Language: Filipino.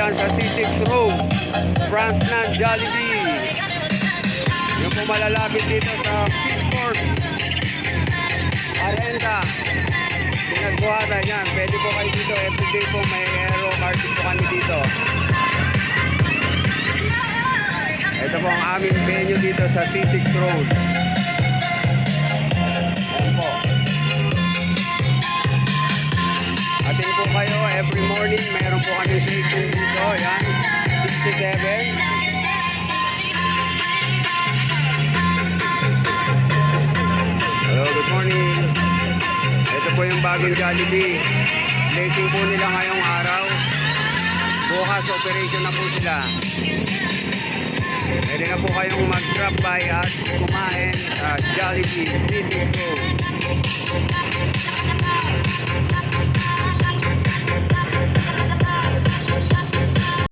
dyan sa C6 Road, branch ng Jollibee. Yung po malalapit dito sa Pittsburgh, Arenda, pinagbuhatan yan. Pwede po kayo dito, everyday po may aero card po kami dito. Ito po ang aming venue dito sa C6 Road. Ayan po. Atin po kayo every morning. Mayroon po kami station dito. Ayan, 67. Hello, good morning. Ito po yung bagong Jollibee. Blessing po nila ngayong araw. Bukas operation na po sila. Pwede na po kayong mag-drop by at kumain sa Jollibee C6 Road.